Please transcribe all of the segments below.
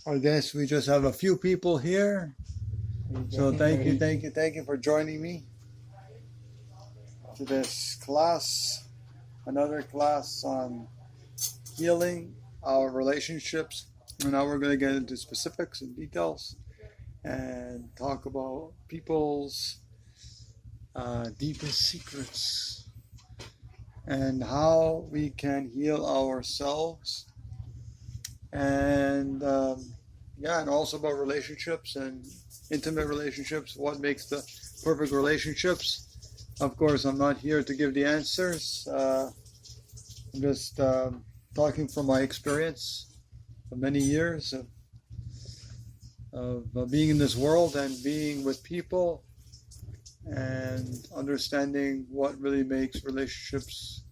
I guess we just have a few people here. So thank you for joining me to this class, another class on healing our relationships. And now we're going to get into specifics and details and talk about people's deepest secrets and how we can heal ourselves and and also about relationships and intimate relationships, what makes the perfect relationships. Of course, I'm not here to give the answers. I'm just talking from my experience of many years of being in this world and being with people and understanding what really makes relationships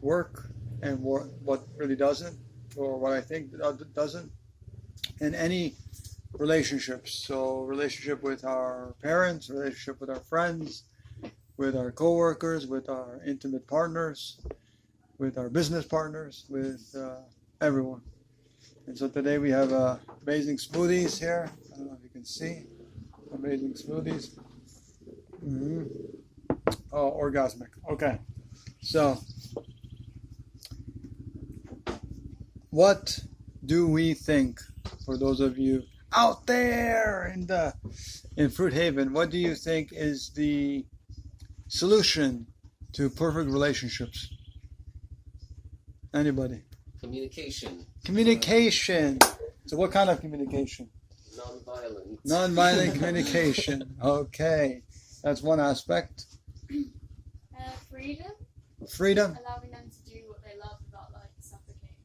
work and what really doesn't, or what I think doesn't, in any relationships. So relationship with our parents, relationship with our friends, with our coworkers, with our intimate partners, with our business partners, with everyone. And so today we have amazing smoothies here. I don't know if you can see. Amazing smoothies. Mm-hmm. Oh, orgasmic. Okay. So, what do we think, for those of you out there in Fruit Haven, what do you think is the solution to perfect relationships? Anybody? Communication. So what kind of communication? Non-violent. Non-violent communication. Okay. That's one aspect. Freedom. Freedom. Allowing them to do what they love without suffocating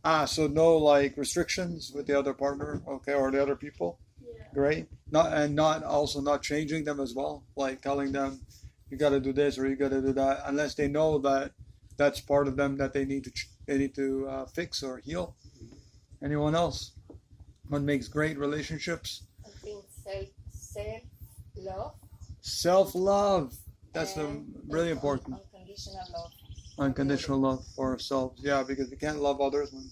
them. So no restrictions with the other partner, okay, or the other people. Yeah. Great. Not changing them as well, like telling them you got to do this or you got to do that, unless they know that that's part of them that they need to fix or heal. Anyone else? What makes great relationships? I think self-love. Self-love. That's really important. Unconditional love. Unconditional love for ourselves. Yeah, because we can't love others when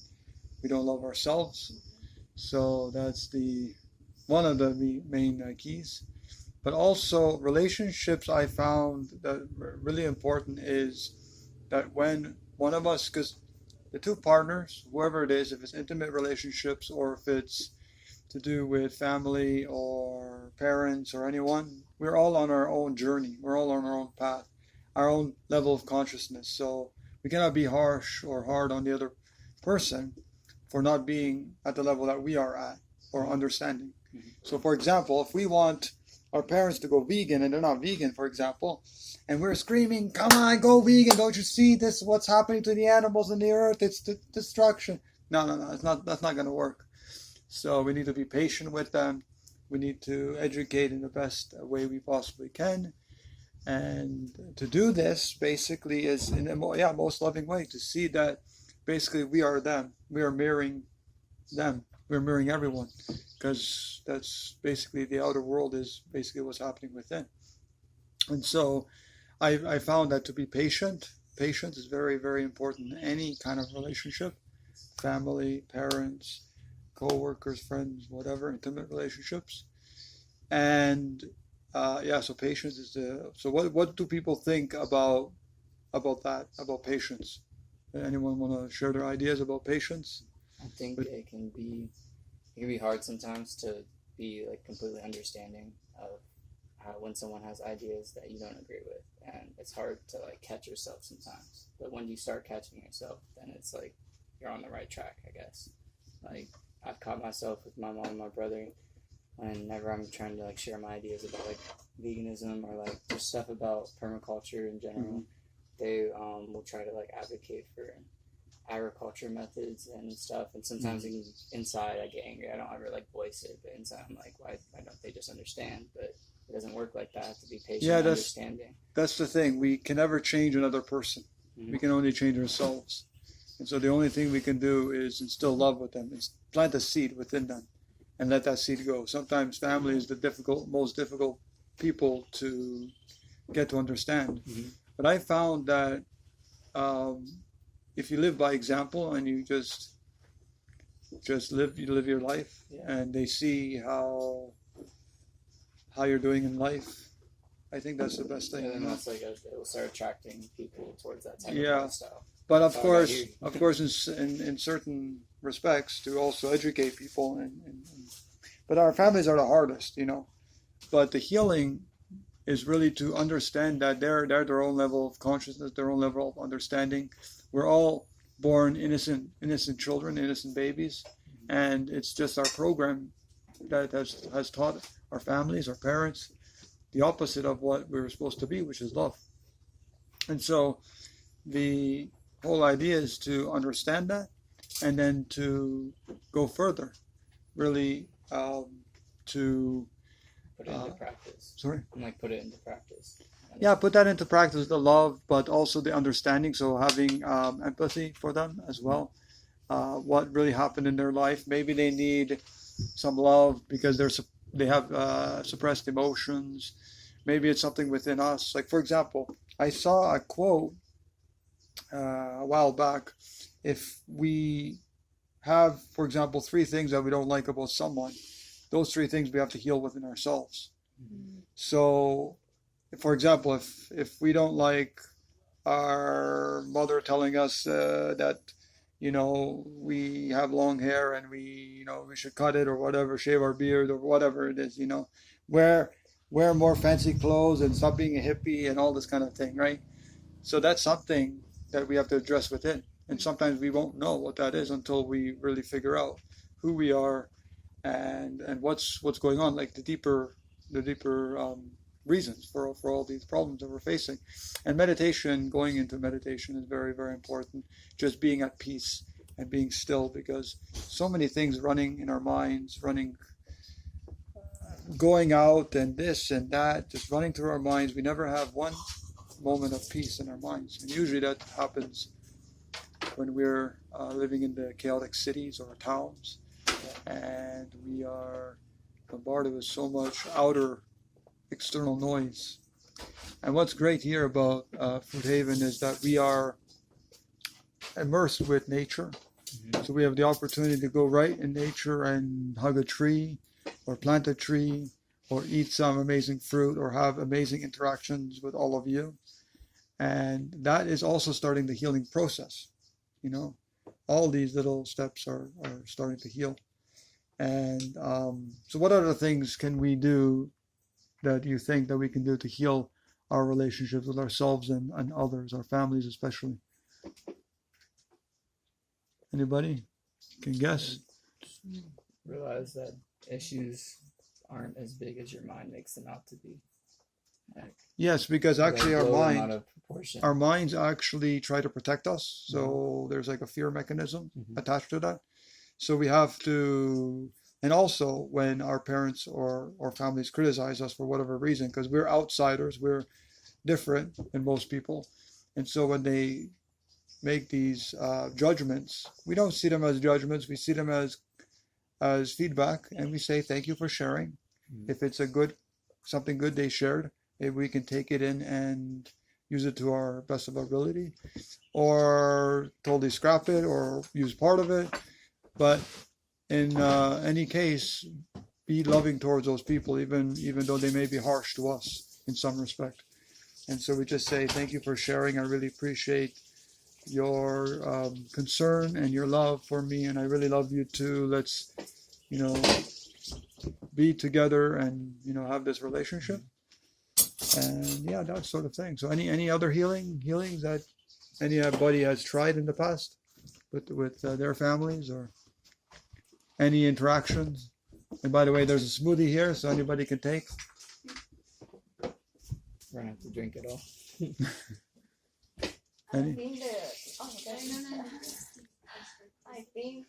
we don't love ourselves. So that's one of the main keys. But also relationships, I found that really important is that when one of us, because the two partners, whoever it is, if it's intimate relationships or if it's to do with family or parents or anyone, we're all on our own journey. We're all on our own path, our own level of consciousness. So we cannot be harsh or hard on the other person for not being at the level that we are at or understanding. Mm-hmm. So for example, if we want our parents to go vegan and they're not vegan, for example, and we're screaming, come on, go vegan, don't you see this, what's happening to the animals and the earth, it's destruction. No, that's not going to work. So we need to be patient with them. We need to educate in the best way we possibly can. And to do this basically is in a most loving way, to see that basically we are them. We are mirroring them. We're mirroring everyone, because that's basically the outer world is basically what's happening within. And so I found that to be patient is very, very important in any kind of relationship, family, parents, co-workers, friends, whatever, intimate relationships. And so patience is so what do people think about that, about patience? Anyone want to share their ideas about patience? I think it can be hard sometimes to be completely understanding of how when someone has ideas that you don't agree with, and it's hard to catch yourself sometimes. But when you start catching yourself, then it's you're on the right track, I guess. I've caught myself with my mom and my brother whenever I'm trying to share my ideas about veganism or just stuff about permaculture in general. Mm-hmm. They will try to advocate for agriculture methods and stuff, and sometimes inside I get angry. I don't ever voice it, but inside I'm why don't they just understand? But it doesn't work like that. I have to be patient and understanding. That's the thing. We can never change another person. Mm-hmm. We can only change ourselves. And so the only thing we can do is instill love with them, is plant a seed within them and let that seed go. Sometimes family is the most difficult people to get to understand. Mm-hmm. But I found that if you live by example and you just just live your life, Yeah. and they see how you're doing in life. I think that's the best thing. And then you know? that's like it will start attracting people towards that type Yeah. of lifestyle. But of That's all I got course, here. of course, in certain respects, to also educate people, but our families are the hardest, you know. But the healing is really to understand that they're their own level of consciousness, their own level of understanding. We're all born innocent children, innocent babies, and it's just our program that has taught our families, our parents, the opposite of what we were supposed to be, which is love. And so the whole idea is to understand that, and then to go further, really, to Put it into practice. sorry. And like put it into practice. Yeah, put that into practice, the love, but also the understanding. So having empathy for them as well. What really happened in their life? Maybe they need some love because they have suppressed emotions. Maybe it's something within us. Like, for example, I saw a quote a while back. If we have, for example, 3 things that we don't like about someone, those 3 things we have to heal within ourselves. So, for example, if we don't like our mother telling us that, you know, we have long hair and we should cut it or whatever, shave our beard or whatever it is, you know, wear more fancy clothes and stop being a hippie and all this kind of thing, right? So that's something that we have to address within. And sometimes we won't know what that is until we really figure out who we are and what's going on, like the deeper reasons for all these problems that we're facing. And meditation, going into meditation, is very, very important. Just being at peace and being still, because so many things running in our minds, going out and this and that, just running through our minds. We never have one moment of peace in our minds. And usually that happens when we're living in the chaotic cities or towns, and we are bombarded with so much outer external noise. And what's great here about Food Haven is that we are immersed with nature. So we have the opportunity to go right in nature and hug a tree or plant a tree or eat some amazing fruit or have amazing interactions with all of you. And that is also starting the healing process. You know, all these little steps are starting to heal. And so what other things can we do that you think that we can do to heal our relationships with ourselves and others, our families especially? Anybody can guess? Realize that issues aren't as big as your mind makes them out to be. Like, Yes, because actually they our blow them mind, out of proportion. our minds actually try to protect us. So there's like a fear mechanism attached to that. So we have to, and also when our parents or families criticize us for whatever reason, because we're outsiders, we're different than most people. And so when they make these judgments, we don't see them as judgments, we see them as feedback, and we say thank you for sharing. If it's something good they shared, if we can take it in and use it to our best of our ability, or totally scrap it or use part of it. But in any case, be loving towards those people, even though they may be harsh to us in some respect. And so we just say thank you for sharing. I really appreciate your concern and your love for me, and I really love you too. Let's, be together and have this relationship. And yeah, that sort of thing. So any other healings that anybody has tried in the past with their families, or any interactions? And by the way, there's a smoothie here, so anybody can take. We're gonna have to drink it all. I think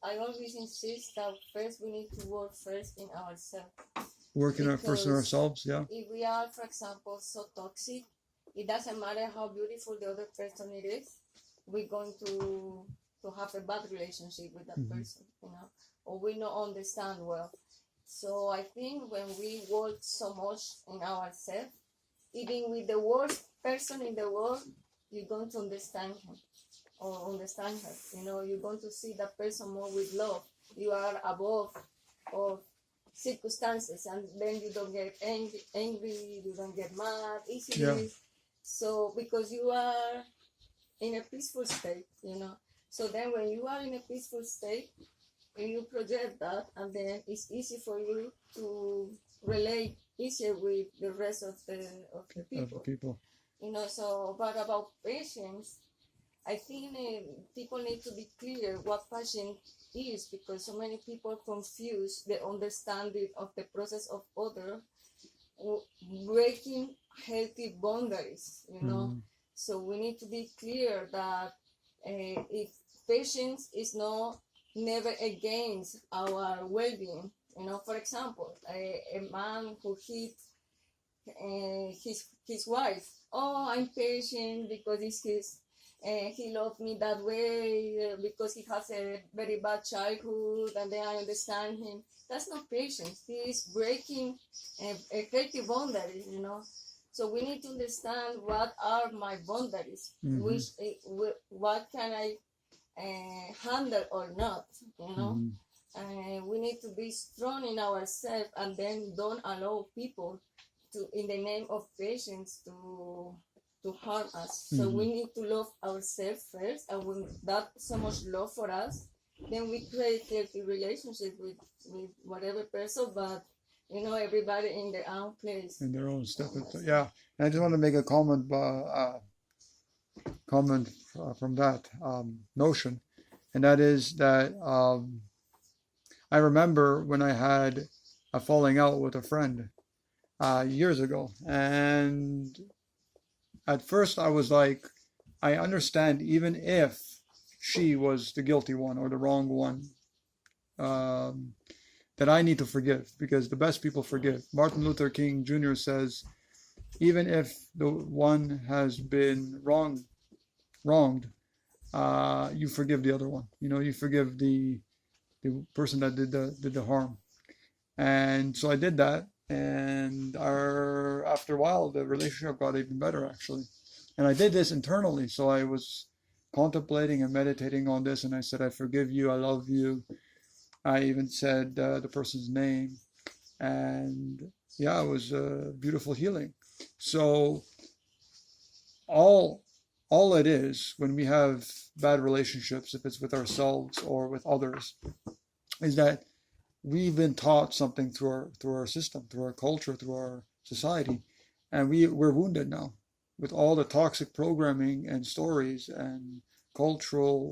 I always insist that first we need to work first in ourselves. Working on first on Because ourselves, yeah. If we are, for example, so toxic, it doesn't matter how beautiful the other person it is, we're going to have a bad relationship with that person, or we don't understand well. So I think when we work so much in ourselves, even with the worst person in the world, you're going to understand him. or understand her. You're going to see that person more with love. You are above of circumstances, and then you don't get angry, you don't get mad easily. Yeah. So because you are in a peaceful state. So then when you are in a peaceful state, you project that, and then it's easy for you to relate easier with the rest of the people. So but about patience, I think people need to be clear what patience is, because so many people confuse the understanding of the process of other breaking healthy boundaries. So we need to be clear that if patience is never against our well-being. For example, a man who hit his wife. Oh, I'm patient because he loved me that way, because he has a very bad childhood, and then I understand him. That's not patience. He is breaking a healthy boundary. So we need to understand what are my boundaries, what can I handle or not. We need to be strong in ourselves, and then don't allow people to, in the name of patience, to harm us. So we need to love ourselves first, and when that so much love for us, then we create healthy relationship with whatever person, but everybody in their own place. In their own step. Yeah. And I just want to make a comment from that notion, and that is that I remember when I had a falling out with a friend years ago, and at first I was like, I understand even if she was the guilty one or the wrong one, that I need to forgive, because the best people forgive. Martin Luther King Jr. says, even if the one has been wronged, you forgive the other one. You forgive the person that did the harm. And so I did that, and after a while the relationship got even better, actually. And I did this internally, so I was contemplating and meditating on this, and I said, I forgive you, I love you. I even said the person's name, and yeah, it was a beautiful healing. So all it is when we have bad relationships, if it's with ourselves or with others, is that we've been taught something through our system, through our culture, through our society, and we're wounded now with all the toxic programming and stories and cultural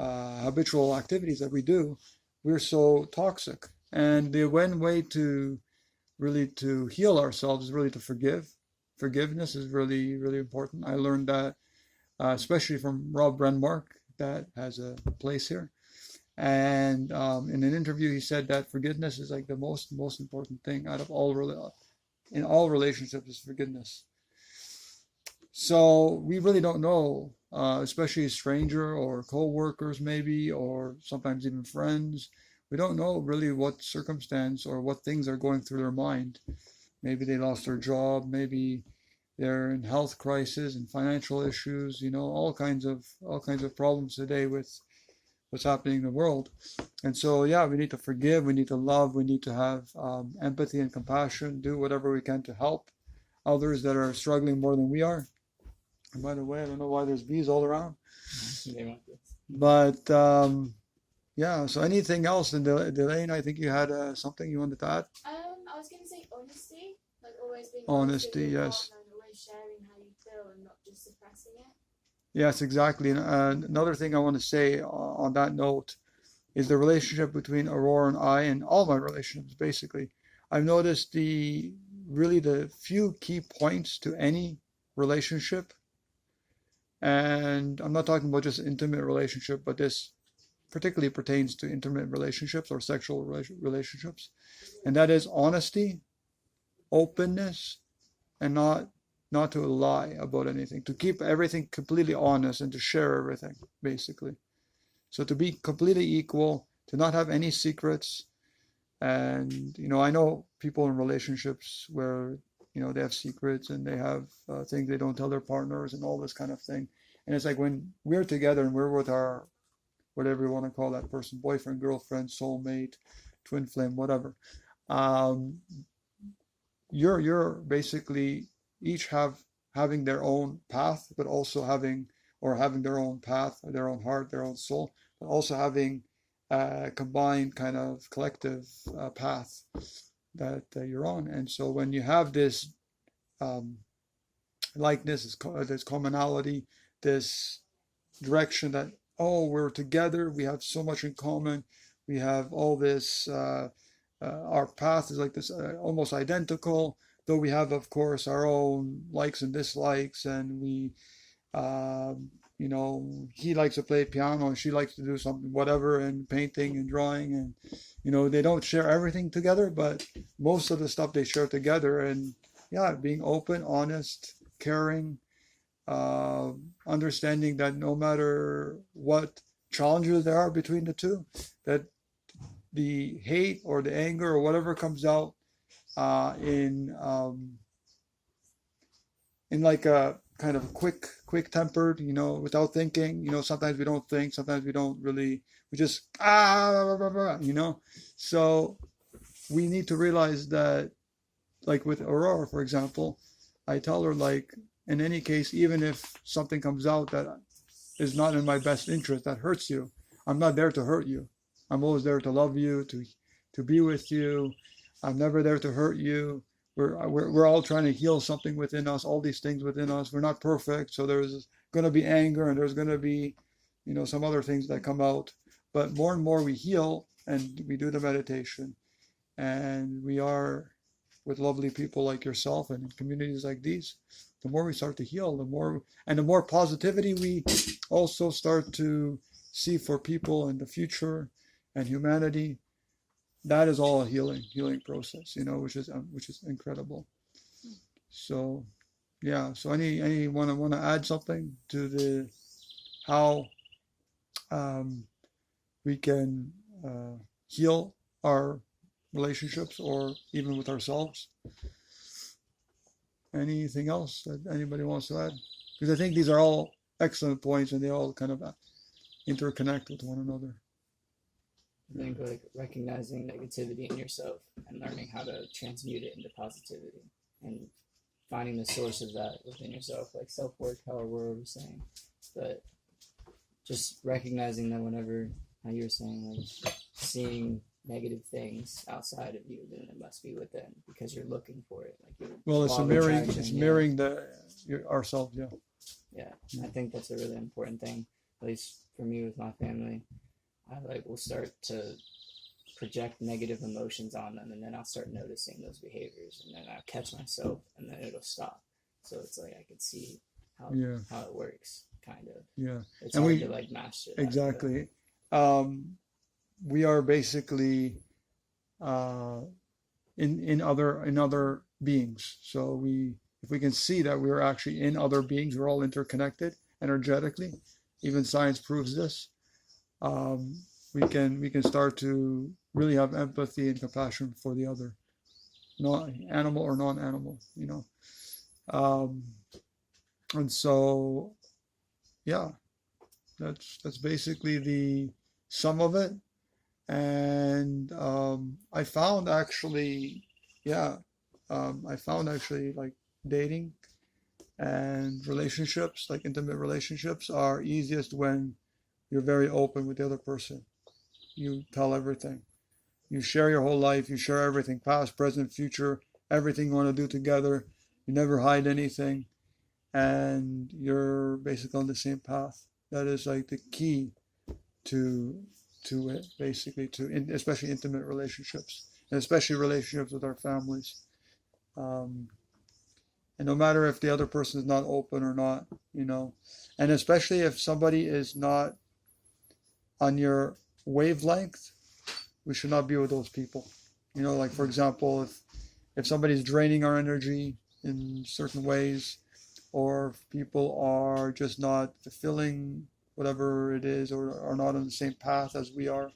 habitual activities that we do. We're so toxic, and the one way to really to heal ourselves is really to forgive. Forgiveness is really, really important. I learned that especially from Rob Brenmark, that has a place here. And in an interview, he said that forgiveness is like the most important thing out of in all relationships is forgiveness. So we really don't know, especially a stranger or co-workers maybe, or sometimes even friends. We don't know really what circumstance or what things are going through their mind. Maybe they lost their job, maybe they're in health crisis and financial issues, all kinds of problems today with what's happening in the world. And so, yeah, we need to forgive, we need to love, we need to have empathy and compassion, do whatever we can to help others that are struggling more than we are. And by the way, I don't know why there's bees all around. But yeah, so anything else? And Delane, I think you had something you wanted to add? I was going to say honesty, like always being Honesty, honest with your yes. partner and always sharing how you feel and not just suppressing it. Yes, exactly. And another thing I want to say on that note is the relationship between Aurora and I, and all my relationships, basically. I've noticed the few key points to any relationship, and I'm not talking about just intimate relationship, but this particularly pertains to intimate relationships or sexual relationships, and that is honesty, openness, and not to lie about anything, to keep everything completely honest and to share everything, basically. So to be completely equal, to not have any secrets. And, I know people in relationships where, they have secrets and they have things they don't tell their partners and all this kind of thing. And it's like when we're together and we're with our, whatever you want to call that person, boyfriend, girlfriend, soulmate, twin flame, whatever. Um, you're basically each having their own path, but also having their own path, their own heart, their own soul, but also having a combined kind of collective path that you're on. And so when you have this um, likeness, this commonality, this direction that, oh, we're together, we have so much in common, we have all this, our path is like this, almost identical, though we have, of course, our own likes and dislikes, and we, you know, he likes to play piano and she likes to do something, whatever, and painting and drawing, and, you know, they don't share everything together, but most of the stuff they share together, and yeah, being open, honest, caring, understanding that no matter what challenges there are between the two, that the hate or the anger or whatever comes out in like a kind of quick tempered, you know, without thinking, you know, sometimes we don't think, sometimes we don't really, we just you know. So we need to realize that, like with Aurora, for example, I tell her, like, in any case, even if something comes out that is not in my best interest, that hurts you, I'm not there to hurt you. I'm always there to love you, to be with you. I'm never there to hurt you. We're all trying to heal something within us, all these things within us. We're not perfect, so there's going to be anger and there's going to be, you know, some other things that come out. But more and more we heal and we do the meditation, and we are with lovely people like yourself and in communities like these, the more we start to heal, the more positivity we also start to see for people in the future and humanity. That is all a healing process, you know, which is incredible. So, yeah. So anyone want to add something to the how we can heal our relationships or even with ourselves? Anything else that anybody wants to add? Because I think these are all excellent points and they all kind of interconnect with one another. I think like recognizing negativity in yourself and learning how to transmute it into positivity and finding the source of that within yourself, like self-work, how we're always saying. But just recognizing that whenever, how you were saying, like seeing negative things outside of you, then it must be within because you're looking for it. Like it's mirroring. It's mirroring ourselves. Yeah. Yeah, I think that's a really important thing. At least for me with my family, I will start to project negative emotions on them, and then I'll start noticing those behaviors, and then I'll catch myself, and then it'll stop. So it's like I can see how it works, kind of. Yeah. It's hard to like master that. Exactly. We are basically in other beings. So if we can see that we're actually in other beings, we're all interconnected energetically. Even science proves this. We can start to really have empathy and compassion for the other, not animal or non-animal, you know. And so, yeah, that's basically the sum of it. And I found actually like dating and relationships, like intimate relationships, are easiest when you're very open with the other person. You tell everything. You share your whole life. You share everything, past, present, future, everything you want to do together. You never hide anything. And you're basically on the same path. That is like the key to it, basically, especially intimate relationships, and especially relationships with our families. And no matter if the other person is not open or not, you know, and especially if somebody is not on your wavelength, we should not be with those people. You know, like for example, if somebody's draining our energy in certain ways, or if people are just not fulfilling whatever it is, or are not on the same path as we are.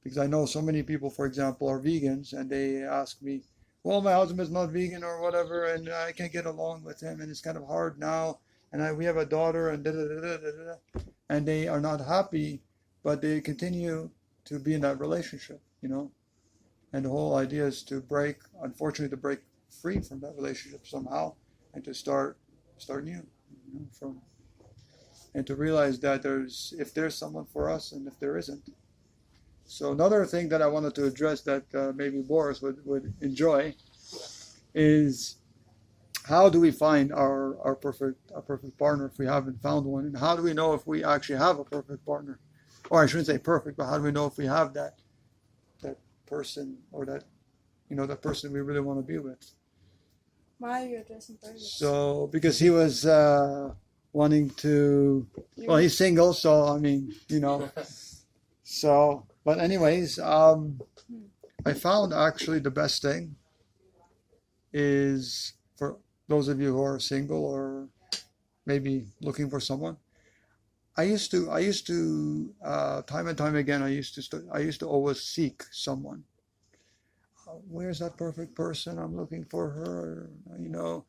Because I know so many people, for example, are vegans, and they ask me, well, my husband's not vegan or whatever, and I can't get along with him, and it's kind of hard now and we have a daughter, and da da da da da da, and they are not happy, but they continue to be in that relationship, you know. And the whole idea is to break, unfortunately, to break free from that relationship somehow, and to start new, you know, and to realize that if there's someone for us, and if there isn't. So another thing that I wanted to address that maybe Boris would enjoy is, how do we find our perfect partner if we haven't found one, and how do we know if we actually have a perfect partner? Or I shouldn't say perfect, but how do we know if we have that person, or that, you know, that person we really want to be with? Why are you addressing first? So because he was wanting to, well, he's single, so I mean, you know, so, but anyways, I found actually the best thing is, for those of you who are single or maybe looking for someone, I used to time and time again, I used to always seek someone. Where's that perfect person? I'm looking for her, you know.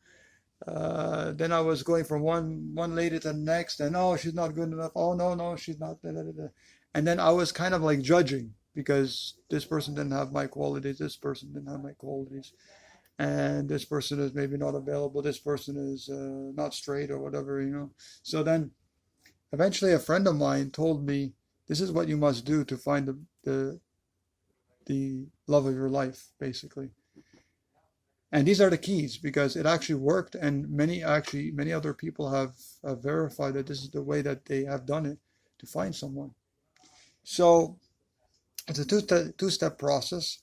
Then I was going from one lady to the next, and oh, she's not good enough. Oh no, she's not. Da, da, da, da. And then I was kind of like judging, because this person didn't have my qualities, this person didn't have my qualities, and this person is maybe not available, this person is not straight or whatever, you know. So then eventually a friend of mine told me, this is what you must do to find the love of your life, basically. And these are the keys, because it actually worked, and many other people have verified that this is the way that they have done it to find someone. So it's a two-step process,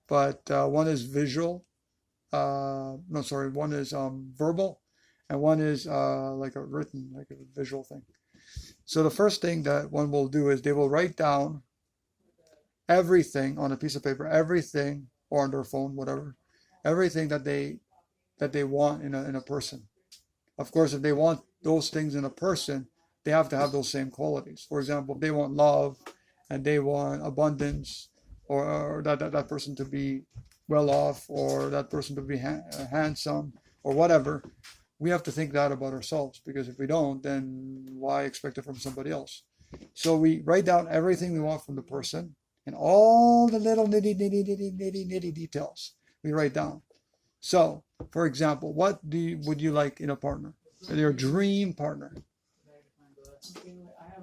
but one is visual. One is verbal, and one is like a written, like a visual thing. So the first thing that one will do is they will write down everything on a piece of paper, everything, or on their phone, whatever, everything that they want in a person. Of course, if they want those things in a person, they have to have those same qualities. For example, if they want love and they want abundance, or that person to be well off, or that person to be handsome, or whatever, we have to think that about ourselves, because if we don't, then why expect it from somebody else? So we write down everything we want from the person, and all the little nitty details we write down. So, for example, what would you like in a partner? Your dream partner,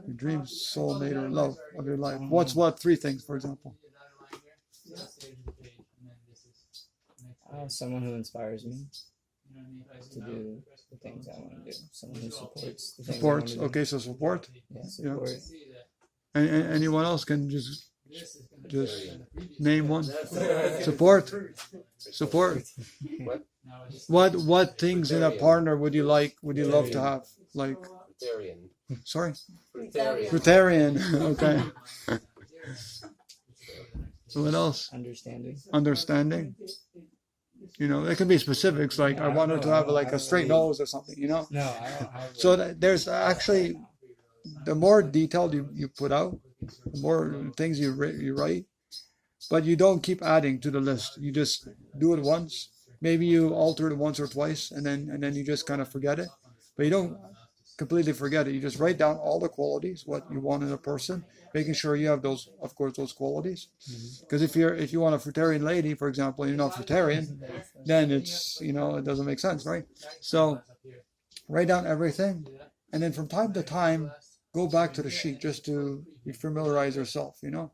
your dream soulmate or love of your life. What three things, for example? Someone who inspires me to do the things I want to do. Someone who supports the things I want to do. Okay, so support. Yeah, support. And anyone else can just name one. Support. What things in a partner would you love to have? Like, sorry? Fruitarian. Okay. So what else? Understanding. You know, it can be specifics, like I want her to have like a straight nose or something, you know? No, I don't. So there's actually, the more detailed you put out, the more things you write, but you don't keep adding to the list. You just do it once. Maybe you alter it once or twice, and then you just kind of forget it. But you don't completely forget it. You just write down all the qualities, what you want in a person, making sure you have those qualities. Because if you want a fruitarian lady, for example, and you're not fruitarian, then it's, you know, it doesn't make sense, right? So write down everything, and then from time to time go back to the sheet just to familiarize yourself, you know.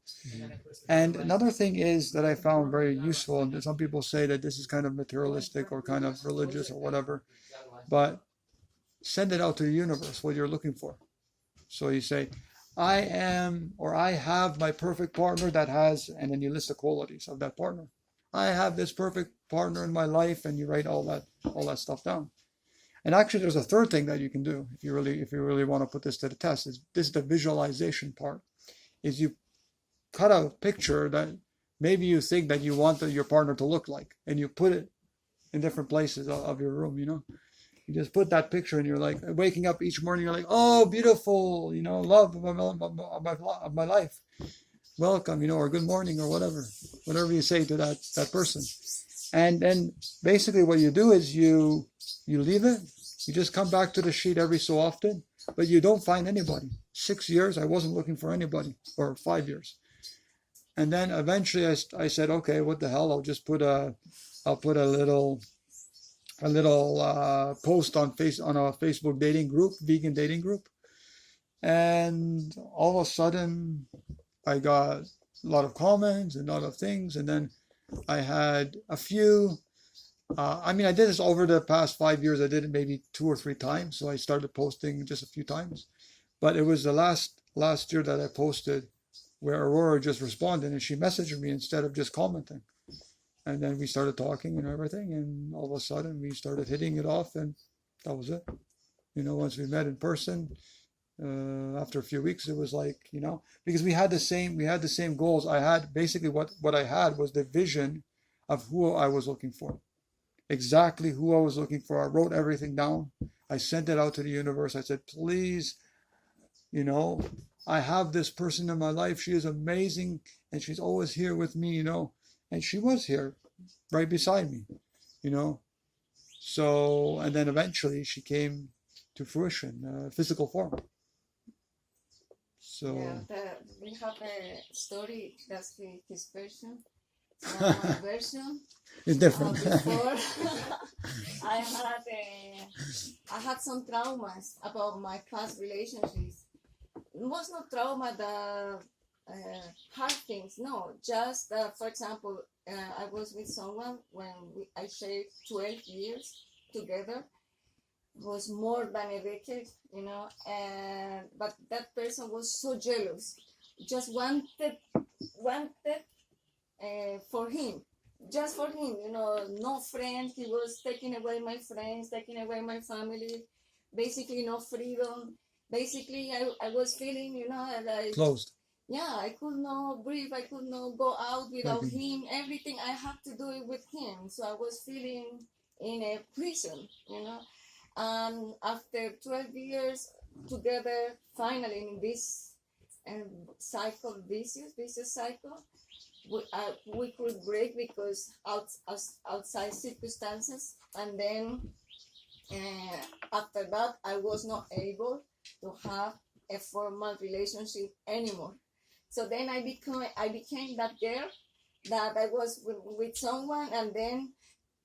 And another thing is that I found very useful, and some people say that this is kind of materialistic or kind of religious or whatever, but send it out to the universe what you're looking for. So you say, I am, or I have my perfect partner that has, and then you list the qualities of that partner. I have this perfect partner in my life, and you write all that stuff down. And actually, there's a third thing that you can do if you really want to put this to the test. This is the visualization part. Is you cut a picture that maybe you think that you want your partner to look like, and you put it in different places of your room, you know. You just put that picture, and you're like waking up each morning, you're like, oh, beautiful, you know, love of my life, welcome, you know, or good morning, or whatever you say to that person. And then basically what you do is you leave it, You just come back to the sheet every so often, but you don't find anybody. 6 years, I wasn't looking for anybody, or 5 years. And then eventually I said, okay, what the hell? I'll put a little post on a Facebook dating group, vegan dating group. And all of a sudden I got a lot of comments and a lot of things. And then I had a few, I did this over the past 5 years. I did it maybe 2 or 3 times. So I started posting just a few times, but it was the last year that I posted where Aurora just responded and she messaged me instead of just commenting. And then we started talking and everything. And all of a sudden we started hitting it off, and that was it. Once we met in person, after a few weeks, it was like, because we had the same goals. I had basically what I had was the vision of who I was looking for, exactly who I was looking for. I wrote everything down. I sent it out to the universe. I said, please, I have this person in my life. She is amazing, and she's always here with me, and she was here right beside me, So, and then eventually she came to fruition, physical form. So we have a story. That's his version. My version. It's different. Before, I had some traumas about my past relationships. It was not trauma that hard things. No, just for example, I was with someone when I shared 12 years together. It was more than a decade, and but that person was so jealous, just wanted for him, just for him, no friend. He was taking away my friends, taking away my family, basically no freedom. Basically, I was feeling, like closed. Yeah, I could not breathe. I could not go out without him. Everything I had to do it with him. So I was feeling in a prison, And after 12 years together, finally in this vicious cycle, we could break because outside circumstances. And then after that, I was not able to have a formal relationship anymore. So then I became that girl that I was with someone, and then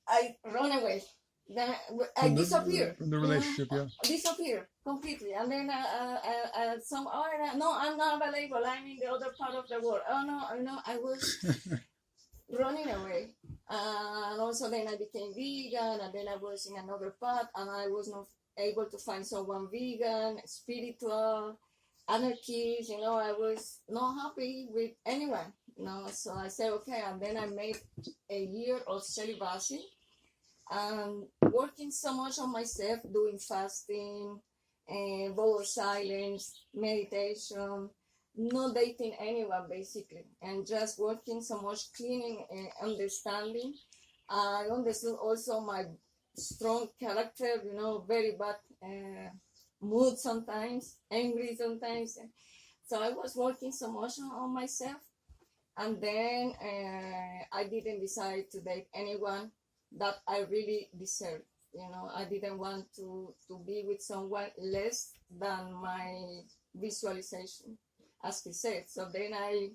I run away. Then I disappear from the relationship. Disappear completely. And then no, I'm not available. I'm in the other part of the world. Oh no, I was running away. And also then I became vegan, and then I was in another path, and I was not able to find someone vegan, spiritual, anarchist. I was not happy with anyone. So I said okay, and then I made a year of celibacy. And working so much on myself, doing fasting, vow of silence, meditation, not dating anyone basically, and just working so much, cleaning and understanding. I understood also my strong character, very bad mood sometimes, angry sometimes. So I was working so much on myself, and then I didn't decide to date anyone that I really deserve. I didn't want to be with someone less than my visualization, as he said. So then I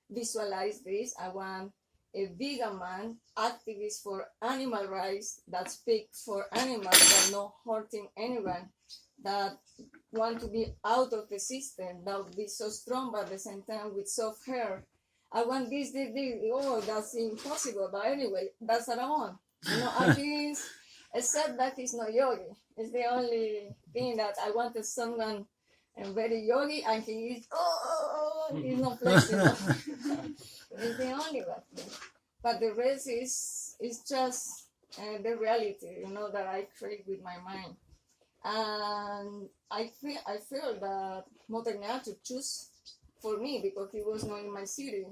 visualized this. I want a vegan man, activist for animal rights, that speaks for animals, that not hurting anyone, that want to be out of the system, that would be so strong, but at the same time with soft hair. I want this. Oh, that's impossible. But anyway, that's what I want. Artists, except that he's not yogi. It's the only thing that I wanted someone very yogi, and he is, he's not flexible. It's the only one. But the rest is just the reality, that I create with my mind. And I feel that Mother Nature chose for me because he was not in my city.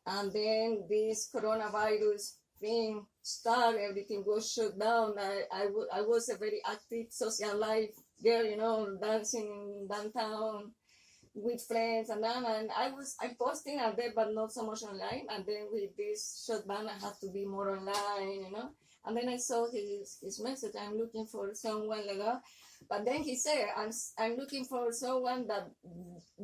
And then this coronavirus thing started, everything was shut down. I was a very active social life girl, dancing in downtown, with friends and that, and I'm posting out there, but not so much online. And then with this short band, I have to be more online, you know. And then I saw his message. I'm looking for someone like that. But then he said, I'm looking for someone that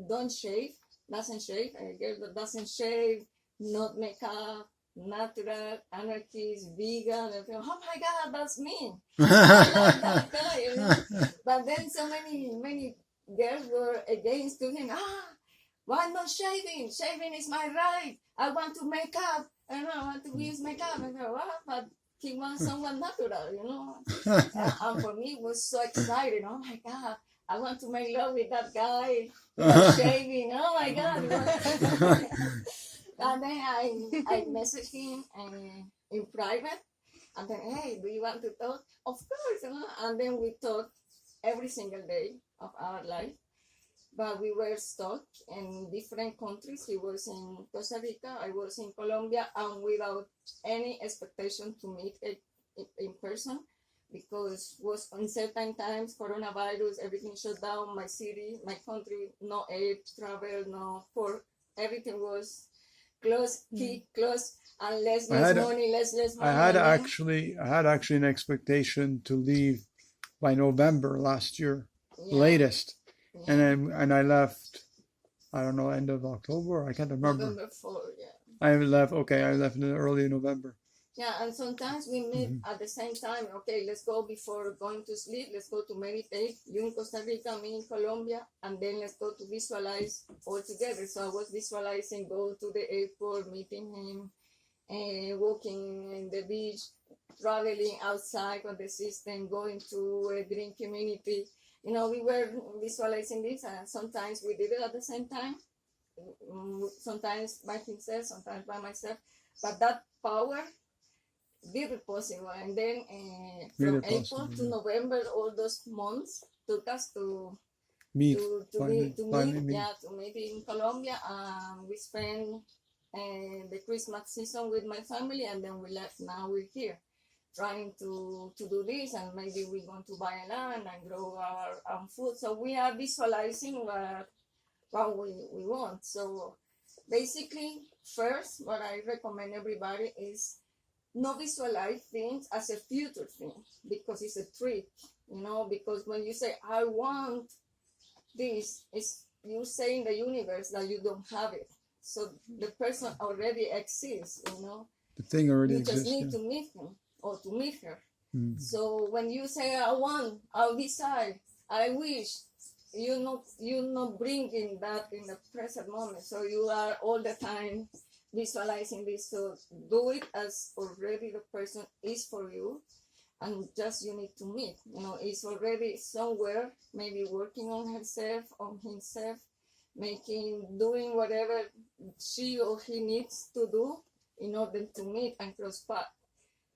doesn't shave, a girl that doesn't shave, not makeup, natural, anarchist, vegan. And oh my God, that's me. I like that guy, you know. But then so many girls were against to him. Why not shaving? Shaving is my right. I want to make up. I want to use makeup. I go, what? But he wants someone natural, you know. And for me, it was so exciting. Oh my God, I want to make love with that guy without shaving. Oh my God. And then I messaged him in private. And then, hey, do you want to talk? Of course, you know. And then we talked every single day of our life. But we were stuck in different countries. He was in Costa Rica, I was in Colombia, and without any expectation to meet in person, because was uncertain times, coronavirus, everything shut down, my city, my country, no air travel, no port, everything was closed, closed, and less money. I had actually an expectation to leave by November last year, latest. Yeah. And I left, I don't know, end of October. I can't remember. November 4, yeah. I left in early November. Yeah, and sometimes we meet at the same time. Okay, let's go before going to sleep. Let's go to meditate. You in Costa Rica, me in Colombia, and then let's go to visualize all together. So I was visualizing go to the airport, meeting him, walking in the beach, traveling outside of the system, going to a green community. You know, we were visualizing this, and sometimes we did it at the same time. Sometimes by himself, sometimes by myself. But that power did it possible. And then from April to November, all those months took us to meet in Colombia. We spent the Christmas season with my family, and then we left. Now we're here, trying to do this, and maybe we're going to buy a land and grow our own food. So we are visualizing what we want. So basically, first, what I recommend everybody is not visualize things as a future thing, because it's a trick, you know, because when you say, I want this, it's you say in the universe that you don't have it. So the person already exists, you know. The thing already you exists. You just need to meet him or to meet her. So when you say, I want, I'll decide, I wish, you're not bringing that in the present moment. So you are all the time visualizing this. So do it as already the person is for you, and just you need to meet. You know, it's already somewhere, maybe working on herself, on himself, doing whatever she or he needs to do in order to meet and cross paths.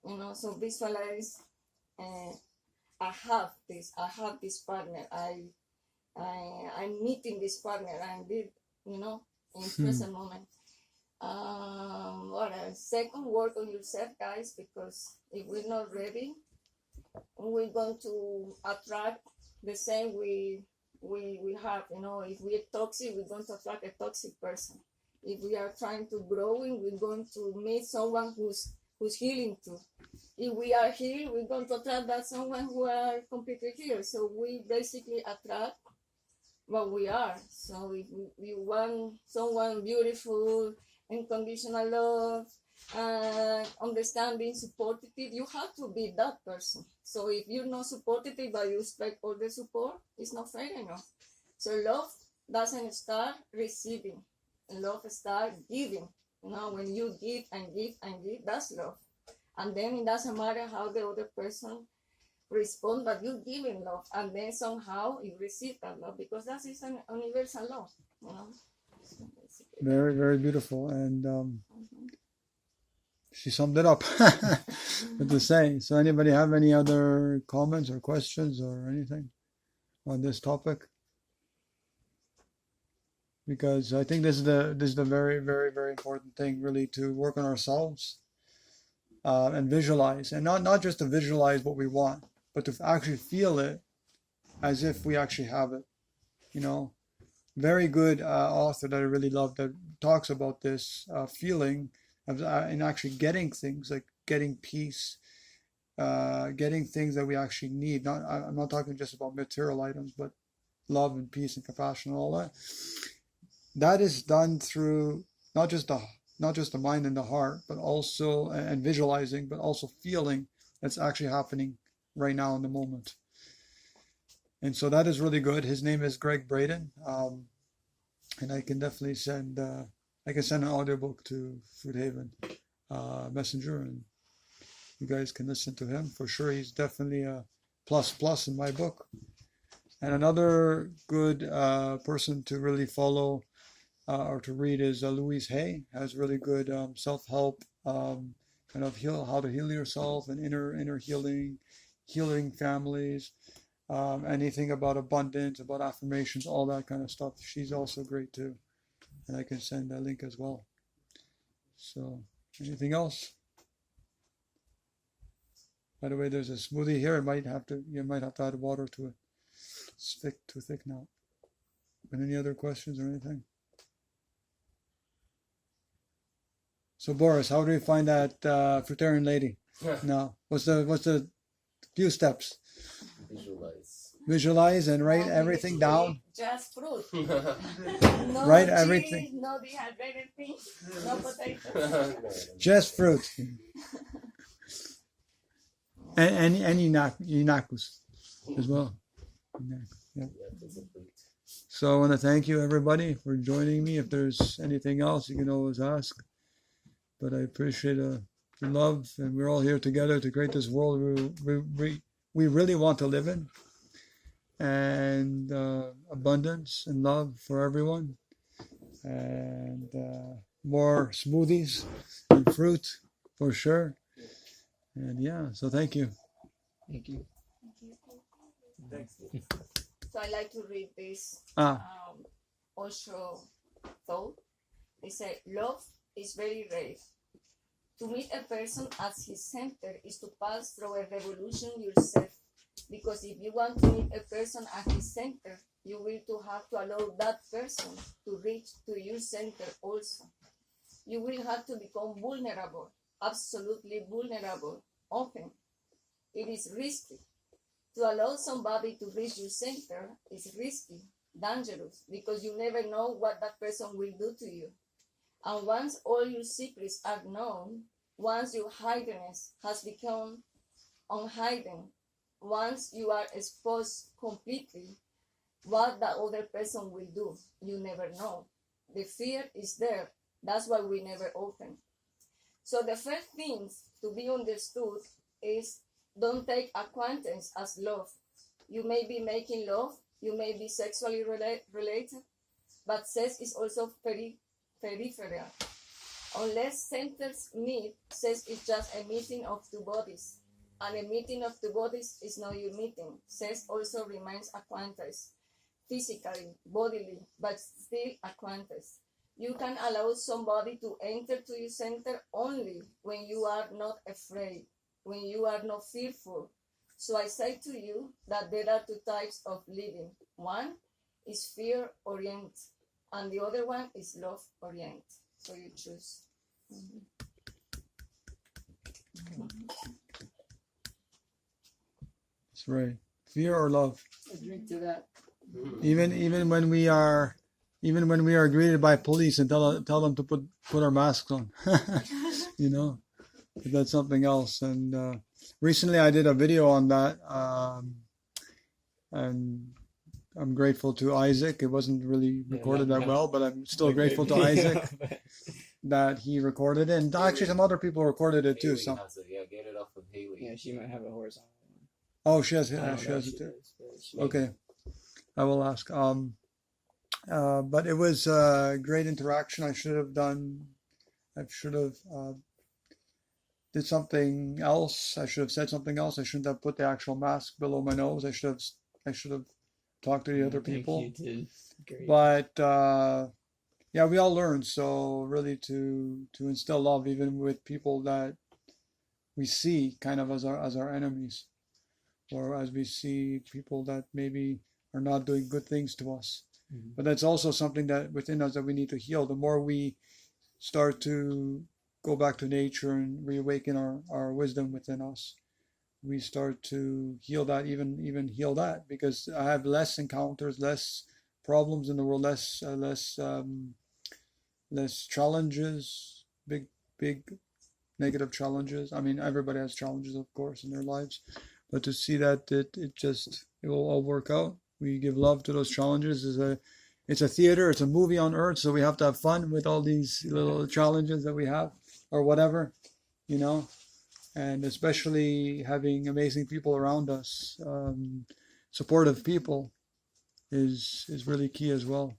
You know, so visualize. I have this partner. I'm meeting this partner. I did, you know, in present moment. What else? Second, work on yourself, guys, because if we're not ready, we're going to attract the same we have. You know, if we're toxic, we're going to attract a toxic person. If we are trying to grow, we're going to meet someone who's healing too. If we are healed, we're going to attract that someone who are completely healed. So we basically attract what we are. So if you want someone beautiful, unconditional love, understanding, supportive, you have to be that person. So if you're not supportive but you expect all the support, it's not fair enough. So love doesn't start receiving. Love starts giving. You know, when you give and give and give, that's love. And then it doesn't matter how the other person responds, but you give in love, and then somehow you receive that love, because that is an universal love. You know? Very, very beautiful, and she summed it up. What to say? So, anybody have any other comments or questions or anything on this topic? Because I think this is the very, very, very important thing, really, to work on ourselves and visualize, and not just to visualize what we want, but to actually feel it as if we actually have it. You know, very good author that I really love that talks about this feeling of in actually getting things like getting peace, getting things that we actually need. I'm not talking just about material items, but love and peace and compassion and all that. That is done through not just the mind and the heart, but also and visualizing, but also feeling that's actually happening right now in the moment. And so that is really good. His name is Greg Braden, and I can definitely send an audiobook to Food Haven Messenger, and you guys can listen to him for sure. He's definitely a plus in my book. And another good person to really follow or to read is Louise Hay. Has really good self-help, kind of how to heal yourself and inner healing families, anything about abundance, about affirmations, all that kind of stuff. She's also great too, and I can send a link as well. So, anything else? By the way, there's a smoothie here. You might have to add water to it. It's too thick now. But any other questions or anything? So Boris, how do we find that fruitarian lady? No. What's the few steps? Visualize and write everything down. Just fruit. No Write cheese, everything. no dehydrated fish, no potatoes. Just fruit. And Inakus as well. Yeah. So I want to thank you everybody for joining me. If there's anything else, you can always ask. But I appreciate the love, and we're all here together to create this world we really want to live in, and abundance and love for everyone, and more smoothies and fruit for sure. And yeah, so thank you. Thank you. So I like to read this Osho thought. They say, love is very rare. To meet a person at his center is to pass through a revolution yourself. Because if you want to meet a person at his center, you will have to allow that person to reach to your center also. You will have to become vulnerable, absolutely vulnerable, often. It is risky. To allow somebody to reach your center is risky, dangerous, because you never know what that person will do to you. And once all your secrets are known, once your hiddenness has become unhidden, once you are exposed completely, what that other person will do, you never know. The fear is there. That's why we never open. So the first thing to be understood is don't take acquaintance as love. You may be making love, you may be sexually related, but sex is also peripheral. Unless centers meet, sex is just a meeting of two bodies. And a meeting of two bodies is not your meeting. Sex also remains acquaintance, physically, bodily, but still acquaintance. You can allow somebody to enter to your center only when you are not afraid, when you are not fearful. So I say to you that there are two types of living. One is fear-oriented, and the other one is love-oriented. So you choose. That's right. Fear or love. A drink to that. Even when we are greeted by police and tell them to put our masks on, you know, that's something else. And recently I did a video on that, and I'm grateful to Isaac. It wasn't really recorded that well, but I'm still grateful to Isaac that he recorded it. And actually some other people recorded it too. So get it off of Haley. Yeah, she might have a horizontal one. oh, she has I don't it know if she too. does, but she- Okay, I will ask. But it was great interaction. I should have did something else. I should have said something else. I shouldn't have put the actual mask below my nose. I should have talked to the other I think people. you did great. But yeah, we all learn. So really to instill love even with people that we see kind of as our enemies, or as we see people that maybe are not doing good things to us. But that's also something that within us that we need to heal. The more we start to go back to nature and reawaken our wisdom within us, we start to heal that, even heal that, because I have less encounters, less problems in the world, less challenges, big negative challenges. I mean, everybody has challenges, of course, in their lives, but to see that it will all work out. We give love to those challenges. It's a theater, it's a movie on earth, so we have to have fun with all these little challenges that we have, or whatever, you know. And especially having amazing people around us, supportive people, is really key as well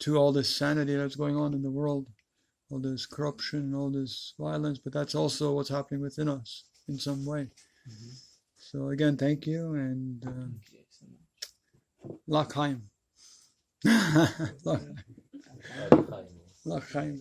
to all this sanity that's going on in the world, all this corruption and all this violence. But that's also what's happening within us in some way. So again, thank you, and Thank you so much. L'chaim. L'chaim.